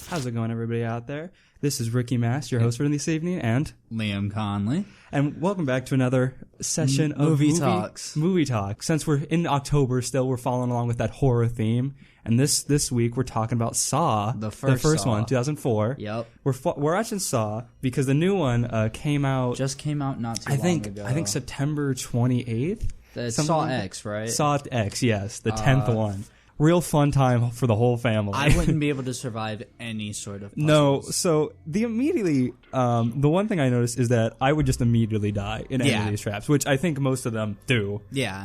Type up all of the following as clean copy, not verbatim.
How's it going, everybody out there? This is Ricky Mass, your host for this evening, and Liam Conley. And welcome back to another session of Movie Talks. Movie Talk. Since we're in October still, we're following along with that horror theme. And this week we're talking about Saw. The first Saw. One, 2004. Yep. We're watching Saw because the new one came out... Just came out not too long ago. I think September 28th. It's Saw X, right? Saw X, yes. The 10th one. Real fun time for the whole family. I wouldn't be able to survive any sort of puzzles. No, so the one thing I noticed is that I would just immediately die in any of these traps, which I think most of them do. Yeah.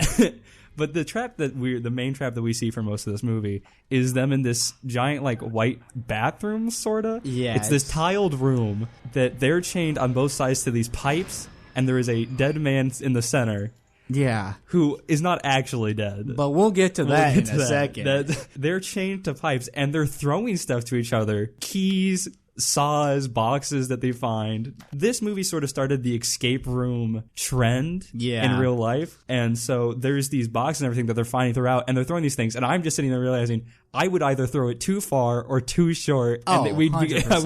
But the main trap that we see for most of this movie is them in this giant, like, white bathroom, sorta. Yeah. It's this tiled room that they're chained on both sides to these pipes, and there is a dead man in the center. Yeah. Who is not actually dead. But we'll get to that in a second. They're chained to pipes, and they're throwing stuff to each other. Keys, saws, boxes that they find. This movie sort of started the escape room trend in real life. And so there's these boxes and everything that they're finding throughout, and they're throwing these things. And I'm just sitting there realizing I would either throw it too far or too short, and we'd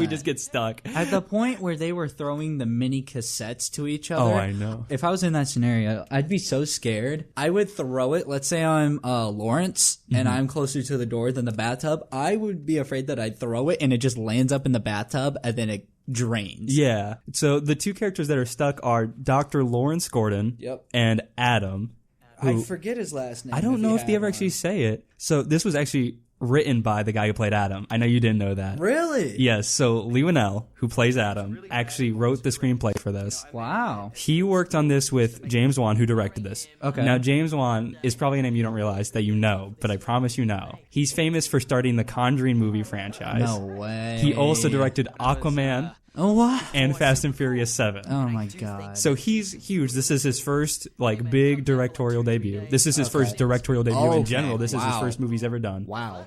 just get stuck. At the point where they were throwing the mini cassettes to each other. Oh, I know. If I was in that scenario, I'd be so scared. I would throw it. Let's say I'm Lawrence, and I'm closer to the door than the bathtub. I would be afraid that I'd throw it, and it just lands up in the bathtub, and then it drains. Yeah. So the two characters that are stuck are Dr. Lawrence Gordon and Adam. I forget his last name. I don't know if they ever actually say it. So this was actually written by the guy who played Adam. I know you didn't know that. Really? Yes. So Lee Winnell, who plays Adam, actually wrote the screenplay for this. Wow. He worked on this with James Wan, who directed this. Okay. Now, James Wan is probably a name you don't realize that you know, but I promise you know. He's famous for starting the Conjuring movie franchise. No way. He also directed Aquaman. Oh, what? And Fast and Furious 7. Oh, my God. So he's huge. This is his first, like, big directorial debut. This is his first directorial debut in general. This is his first movie he's ever done. Wow.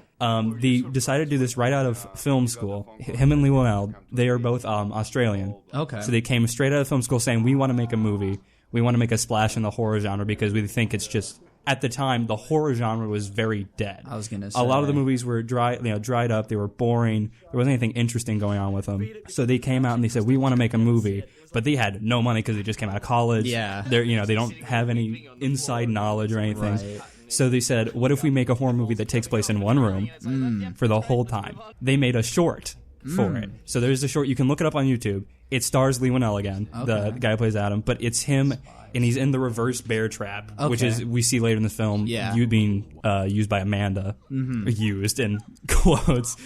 They decided to do this right out of film school. Him and Lee Winnell, they are both Australian. Okay. So they came straight out of film school saying, we want to make a movie. We want to make a splash in the horror genre because we think it's just... At the time, the horror genre was very dead. I was going to say. A lot of the movies were dried up. They were boring. There wasn't anything interesting going on with them. So they came out and they said, we want to make a movie. But they had no money because they just came out of college. Yeah. They don't have any inside knowledge or anything. Right. So they said, what if we make a horror movie that takes place in one room for the whole time? They made a short for it. So there's a short. You can look it up on YouTube. It stars Lee Winnell again, the guy who plays Adam. But it's him... And he's in the reverse bear trap, which is we see later in the film you being used by Amanda, used in quotes,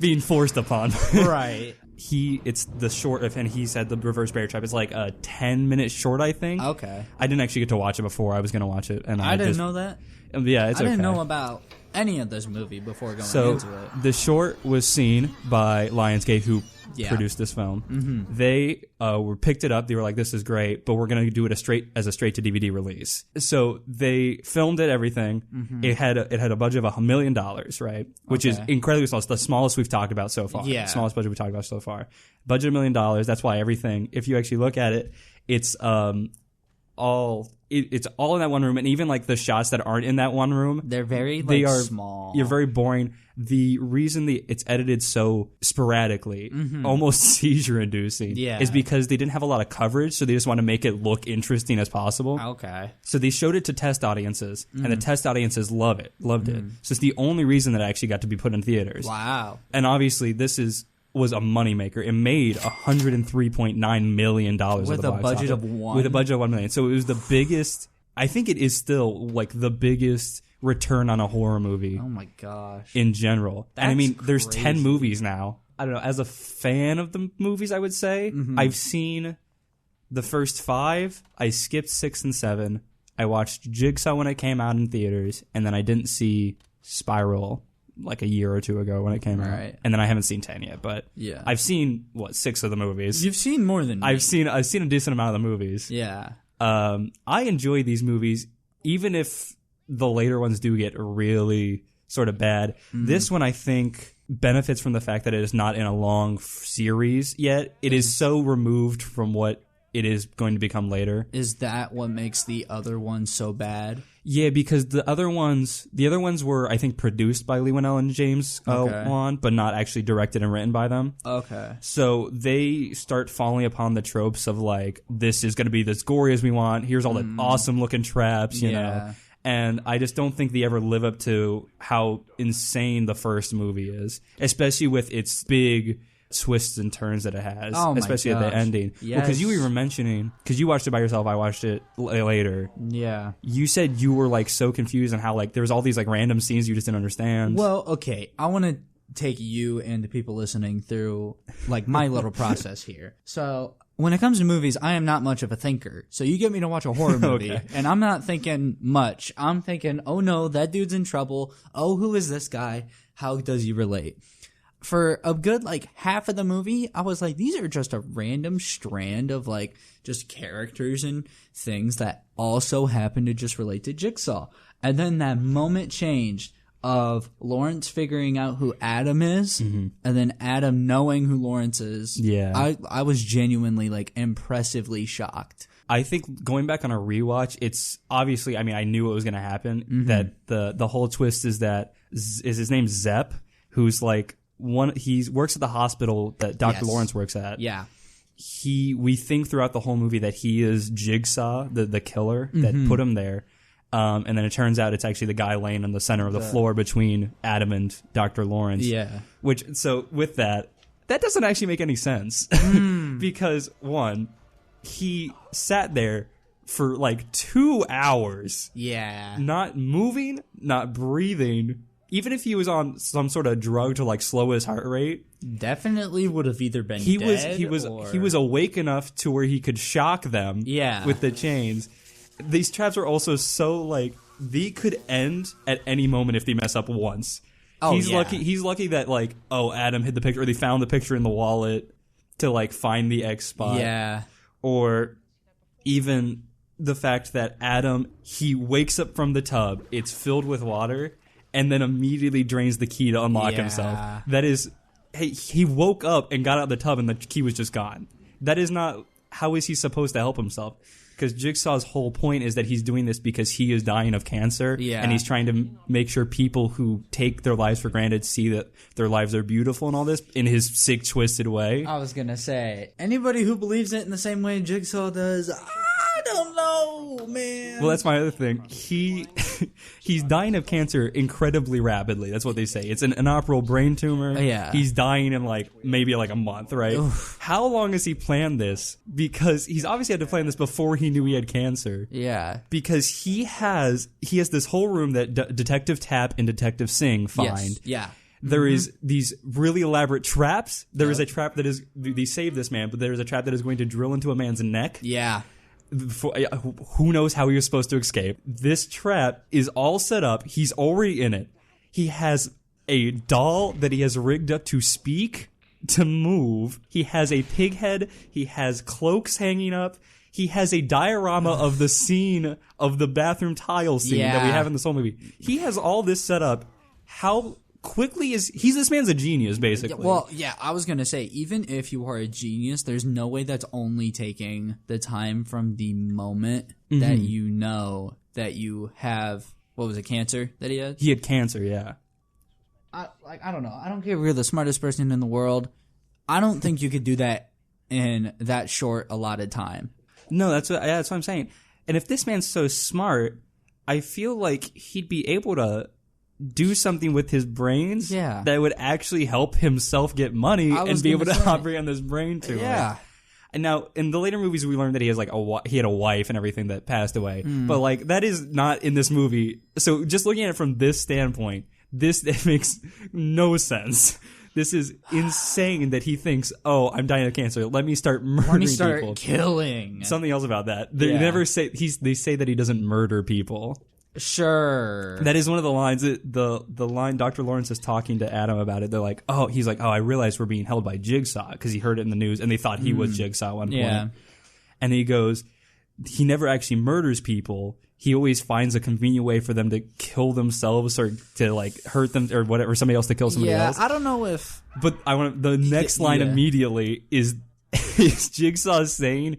being forced upon. Right. It's the short of, and he said the reverse bear trap is like a 10-minute short, I think. Okay. I didn't actually get to watch it before I was going to watch it, and I didn't know that. Yeah, it's I didn't know about any of this movie before going into it. The short was seen by Lionsgate, who produced this film. They picked it up. They were like, "This is great, but we're going to do it as a straight to DVD release." So they filmed it. Everything. It had a budget of $1 million, right? Which is incredibly small. It's the smallest we've talked about so far. Yeah, smallest budget we've talked about so far. Budget $1 million. That's why everything. If you actually look at it, it's it's all in that one room, and even like the shots that aren't in that one room, they're very small. You're very boring. The reason it's edited so sporadically, almost seizure-inducing, is because they didn't have a lot of coverage, so they just want to make it look interesting as possible. Okay. So they showed it to test audiences, and the test audiences loved it. So it's the only reason that it actually got to be put in theaters. Wow. And obviously, was a moneymaker. It made $103.9 million with a budget of $1 With a budget of $1 million. So it was the biggest. I think it is still like the biggest return on a horror movie. Oh my gosh! In general, That's and I mean, there's crazy. 10 movies now. I don't know. As a fan of the movies, I would say I've seen the first 5. I skipped 6 and 7. I watched Jigsaw when it came out in theaters, and then I didn't see Spiral like a year or 2 ago when it came out. And then I haven't seen 10 yet, but I've seen 6 of the movies. You've seen more than me. I've seen a decent amount of the movies. Yeah. I enjoy these movies even if the later ones do get really sort of bad. This one I think benefits from the fact that it is not in a long series yet. It is so removed from what it is going to become later. Is that what makes the other one so bad? Yeah, because the other ones were, I think, produced by Lee Winnell and James Wan, but not actually directed and written by them. Okay. So they start falling upon the tropes of like, this is going to be as gory as we want. Here's all the awesome looking traps, you know. And I just don't think they ever live up to how insane the first movie is, especially with its big twists and turns that it has, especially at the ending. Yes. Because you were mentioning, because you watched it by yourself, I watched it later. Yeah. You said you were like so confused on how like there was all these like random scenes you just didn't understand. Well, okay, I want to take you and the people listening through like my little process here. So when it comes to movies, I am not much of a thinker. So you get me to watch a horror movie, and I'm not thinking much. I'm thinking, oh no, that dude's in trouble. Oh, who is this guy? How does he relate? For a good like half of the movie, I was like, these are just a random strand of like just characters and things that also happen to just relate to Jigsaw. And then that moment changed of Lawrence figuring out who Adam is, and then Adam knowing who Lawrence is. Yeah. I was genuinely like impressively shocked. I think going back on a rewatch, it's obviously, I mean, I knew what was going to happen, that the whole twist is that is his name Zepp, who's like he works at the hospital that Dr. Lawrence works at. Yeah. We think throughout the whole movie that he is Jigsaw, the killer that put him there. And then it turns out it's actually the guy laying in the center of the floor between Adam and Dr. Lawrence. Yeah. So with that doesn't actually make any sense. Because one, he sat there for like 2 hours. Yeah. Not moving, not breathing. Even if he was on some sort of drug to like slow his heart rate, definitely would have either been he dead was awake enough to where he could shock them with the chains. These traps are also so like they could end at any moment if they mess up once. He's lucky that like Adam hid the picture, or they found the picture in the wallet to like find the X spot. Yeah. Or even the fact that Adam, he wakes up from the tub, it's filled with water, and then immediately drains the key to unlock himself. That is, he woke up and got out of the tub and the key was just gone. That is not, how is he supposed to help himself? Because Jigsaw's whole point is that he's doing this because he is dying of cancer, and he's trying to make sure people who take their lives for granted see that their lives are beautiful and all this in his sick, twisted way. I was gonna say, anybody who believes it in the same way Jigsaw does, I don't know, man. Well, that's my other thing. He's dying of cancer incredibly rapidly. That's what they say. It's an inoperable brain tumor. Yeah. He's dying in maybe a month, right? Oof. How long has he planned this? Because he's obviously had to plan this before he knew he had cancer. Yeah. Because he has this whole room that Detective Tapp and Detective Singh find. Yes. Yeah. There is these really elaborate traps. There is a trap that is, they save this man, but there is a trap that is going to drill into a man's neck. Yeah. Who knows how he was supposed to escape. This trap is all set up. He's already in it. He has a doll that he has rigged up to speak, to move. He has a pig head. He has cloaks hanging up. He has a diorama of the scene of the bathroom tile scene that we have in this whole movie. He has all this set up. How quickly this man's a genius, basically. Well, yeah, I was gonna say, even if you are a genius, there's no way that's only taking the time from the moment that you know that you have, what was it, cancer that he had? He had cancer, yeah. I don't know. I don't care if you're the smartest person in the world. I don't think you could do that in that short allotted time. No, that's what I'm saying. And if this man's so smart, I feel like he'd be able to do something with his brains that would actually help himself get money and be able to operate on this brain tumor. Yeah. And now, in the later movies, we learned that he has he had a wife and everything that passed away. But that is not in this movie. So just looking at it from this standpoint, it makes no sense. This is insane that he thinks, I'm dying of cancer. Let me start murdering people. Let me start killing. Something else about that. They never say, they say that he doesn't murder people. Sure. That is one of the lines. The line Dr. Lawrence is talking to Adam about it. They're like, he's like, I realized we're being held by Jigsaw, because he heard it in the news and they thought he was Jigsaw at one point. And he goes, he never actually murders people. He always finds a convenient way for them to kill themselves or to hurt them or whatever, somebody else to kill somebody else. I don't know if. But the next line immediately is Jigsaw saying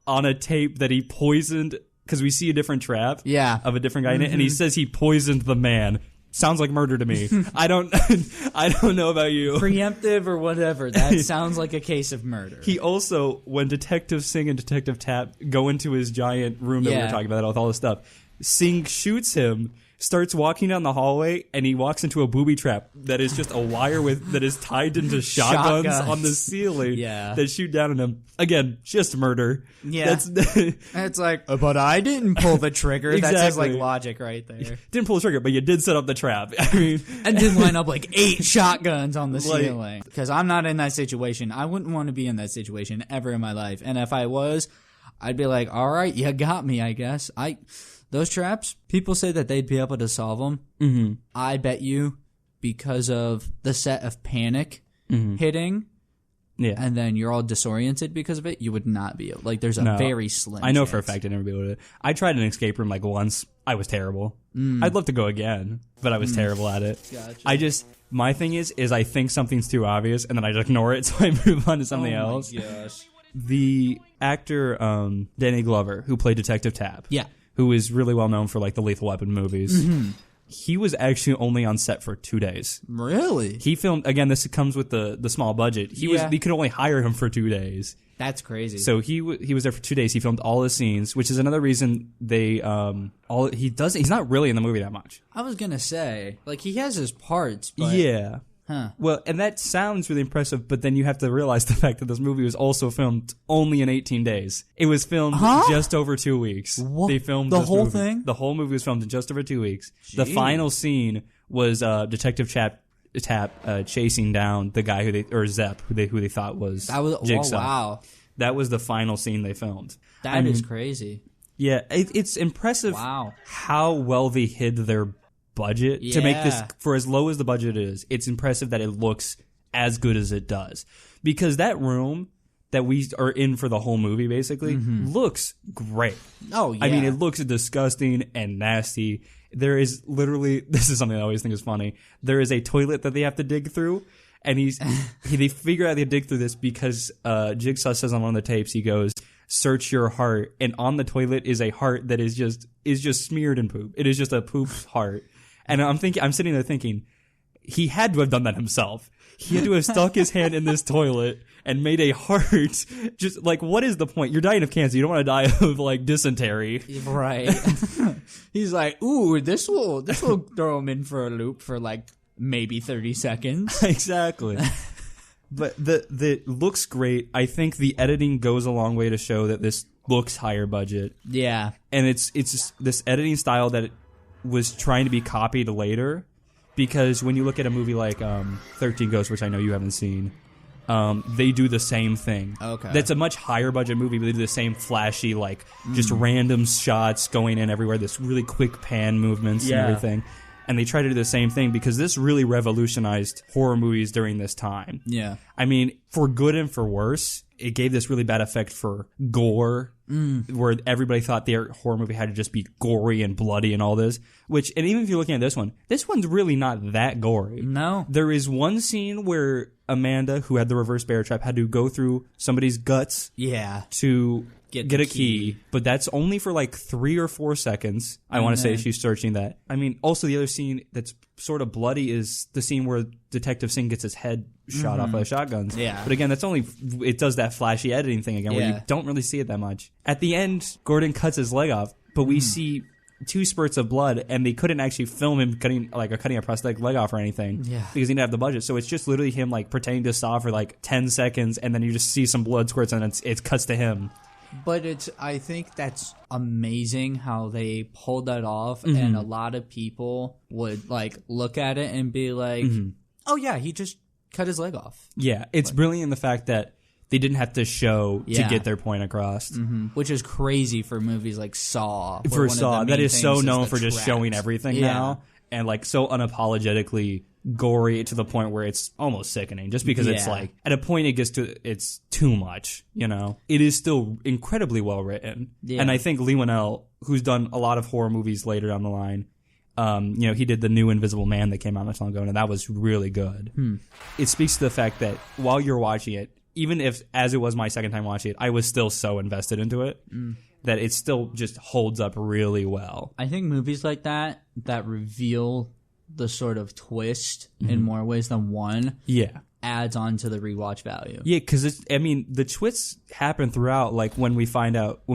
on a tape that he poisoned because we see a different trap Yeah. of a different guy in it, and he says he poisoned the man. Sounds like murder to me. I don't know about you. Preemptive or whatever. That sounds like a case of murder. He also, when Detective Singh and Detective Tap go into his giant room that we were talking about with all this stuff, Singh shoots him, starts walking down the hallway, and he walks into a booby trap that is just a wire that is tied into shotguns on the ceiling that shoot down on him. Again, just murder. Yeah. It's like, but I didn't pull the trigger. Exactly. That's his like logic right there. Didn't pull the trigger, but you did set up the trap. I mean, And didn't line up like 8 shotguns on the ceiling. Because I'm not in that situation. I wouldn't want to be in that situation ever in my life. And if I was, I'd be like, all right, you got me, I guess. Those traps, people say that they'd be able to solve them. Mm-hmm. I bet you, because of the set of panic hitting, and then you're all disoriented because of it, you would not be able. Like, there's a very slim I know chance. for a fact I'd never be able to. I tried an escape room like once. I was terrible. I'd love to go again, but I was terrible at it. Gotcha. My thing is I think something's too obvious, and then I just ignore it, so I move on to something else. Gosh. The actor Danny Glover, who played Detective Tap, who is really well known for like the Lethal Weapon movies. He was actually only on set for 2 days. Really? He filmed, again, this comes with the small budget. He could only hire him for 2 days. That's crazy. So he was there for 2 days. He filmed all his scenes, which is another reason he's not really in the movie that much. I was gonna say, like, he has his parts, but Yeah. Huh. Well, and that sounds really impressive, but then you have to realize the fact that this movie was also filmed only in 18 days. It was filmed just over 2 weeks. What? They filmed the this whole movie. thing? The whole movie was filmed in just over 2 weeks. Jeez. The final scene was Detective Tap chasing down the guy Zep, who they thought was Jigsaw. Oh, wow. That was the final scene they filmed. That is crazy. Yeah, it's impressive how well they hid their budget to make this, for as low as the budget is. It's impressive that it looks as good as it does, because that room that we are in for the whole movie basically looks great. Oh yeah. I mean, it looks disgusting and nasty. There is literally, this is something I always think is funny, there is a toilet that they have to dig through, and they figure out they dig through this because Jigsaw says on one of the tapes, he goes, "Search your heart," and on the toilet is a heart that is just smeared in poop. It is just a poop heart. And I'm sitting there thinking, he had to have done that himself. He had to have stuck his hand in this toilet and made a heart. Just like, what is the point? You're dying of cancer. You don't want to die of like dysentery. Right. He's like, ooh, this will throw him in for a loop for like maybe 30 seconds. Exactly. But the looks great. I think the editing goes a long way to show that this looks higher budget. Yeah. And it's just this editing style that was trying to be copied later, because when you look at a movie like 13 Ghosts, which I know you haven't seen, they do the same thing. Okay. That's a much higher budget movie, but they do the same flashy, like, just random shots going in everywhere, this really quick pan movements and everything. And they try to do the same thing because this really revolutionized horror movies during this time. Yeah. I mean, for good and for worse, it gave this really bad effect for gore, where everybody thought their horror movie had to just be gory and bloody and all this. And even if you're looking at this one's really not that gory. No. There is one scene where Amanda, who had the reverse bear trap, had to go through somebody's guts to get a key, but that's only for like 3 or 4 seconds. I want to say she's searching that. I mean, also the other scene that's sort of bloody is the scene where Detective Singh gets his head shot off by the shotguns. Yeah. But again, it does that flashy editing thing again, where you don't really see it that much. At the end, Gordon cuts his leg off, but we see 2 spurts of blood, and they couldn't actually film him cutting a prosthetic leg off or anything, because he didn't have the budget. So it's just literally him like pretending to stop for like 10 seconds, and then you just see some blood squirts, and it cuts to him. But I think that's amazing how they pulled that off, and a lot of people would like look at it and be like, "Oh yeah, he just cut his leg off." Yeah, it's brilliant in the fact that they didn't have to show to get their point across. Which is crazy for movies like Saw. For Saw, that is so known for just showing everything now, and like so unapologetically gory to the point where it's almost sickening, just because it's like at a point it's too much, you know. It is still incredibly well written, and I think Leigh Whannell, who's done a lot of horror movies later down the line, he did the new Invisible Man that came out not so long ago, and that was really good. It speaks to the fact that while you're watching it, even if, as it was my second time watching it, I was still so invested into it. that it still just holds up really well. I think movies like that reveal the sort of twist in more ways than one Yeah. adds on to the rewatch value. Yeah, because the twists happen throughout. Like when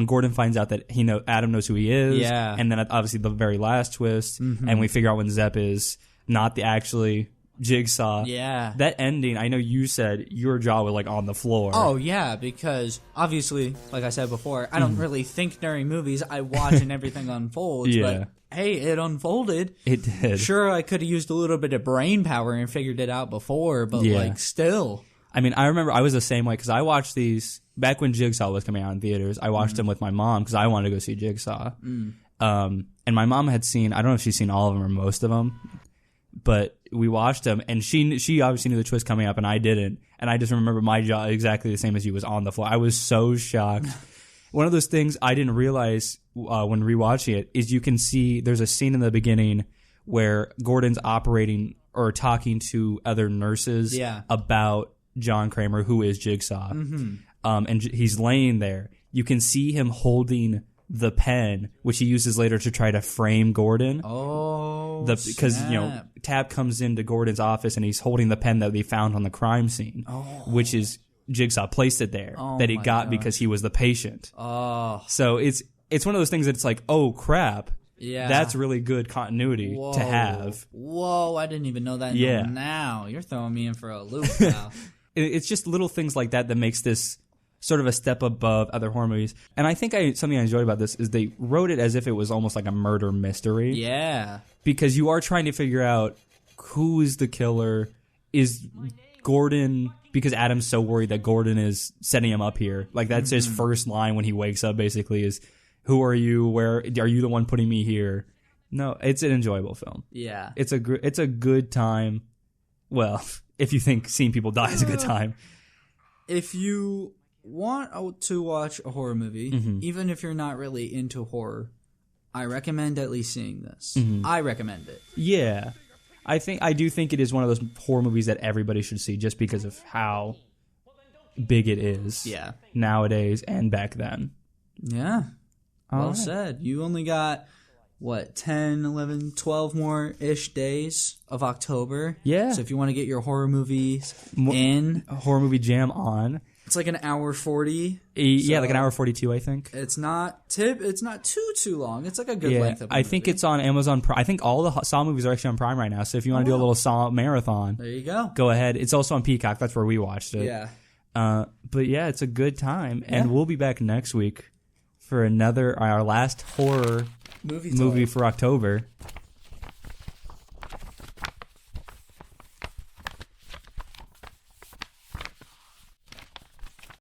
Gordon finds out that Adam knows who he is. Yeah. And then obviously the very last twist, and we figure out when Zep is not the actually Jigsaw. Yeah. That ending, I know you said your jaw was like on the floor. Oh, yeah, because obviously, like I said before, I don't really think during movies. I watch and everything unfolds. Yeah. But hey, it unfolded. It did. Sure, I could have used a little bit of brain power and figured it out before, but like still. I mean, I remember I was the same way because I watched these back when Jigsaw was coming out in theaters. I watched them with my mom because I wanted to go see Jigsaw. And my mom had seen, I don't know if she's seen all of them or most of them, but we watched them, and she obviously knew the twist coming up, and I didn't. And I just remember my jaw exactly the same as you was on the floor. I was so shocked. One of those things I didn't realize when rewatching it is you can see there's a scene in the beginning where Gordon's operating or talking to other nurses about John Kramer, who is Jigsaw. And he's laying there. You can see him holding the pen, which he uses later to try to frame Gordon. Oh, because Tab comes into Gordon's office and he's holding the pen that they found on the crime scene, which is Jigsaw placed it there that he got because he was the patient. Oh, so it's one of those things that's like, oh crap, yeah, that's really good continuity to have. Whoa, I didn't even know that. Until now you're throwing me in for a loop now. It's just little things like that makes this sort of a step above other horror movies. And I think something I enjoyed about this is they wrote it as if it was almost like a murder mystery. Yeah. Because you are trying to figure out who is the killer. Is Gordon, because Adam's so worried that Gordon is setting him up here. Like that's his first line when he wakes up basically is, who are you? Where are you the one putting me here? No, it's an enjoyable film. Yeah. It's a good time. Well, if you think seeing people die is a good time. If you want to watch a horror movie, even if you're not really into horror, I recommend at least seeing this. I recommend it. Yeah. I do think it is one of those horror movies that everybody should see just because of how big it is nowadays and back then. Yeah. Well said. You only got, 10, 11, 12 more-ish days of October? Yeah. So if you want to get your horror movies in. A horror movie jam on. It's like an hour 40. Yeah, like an hour 42, I think. It's not too long. It's like a good length of a movie. I think it's on Amazon Prime. I think all the Saw movies are actually on Prime right now. So if you want to do a little Saw marathon, there you go. Go ahead. It's also on Peacock. That's where we watched it. Yeah. But yeah, it's a good time. And we'll be back next week for our last horror movie for October.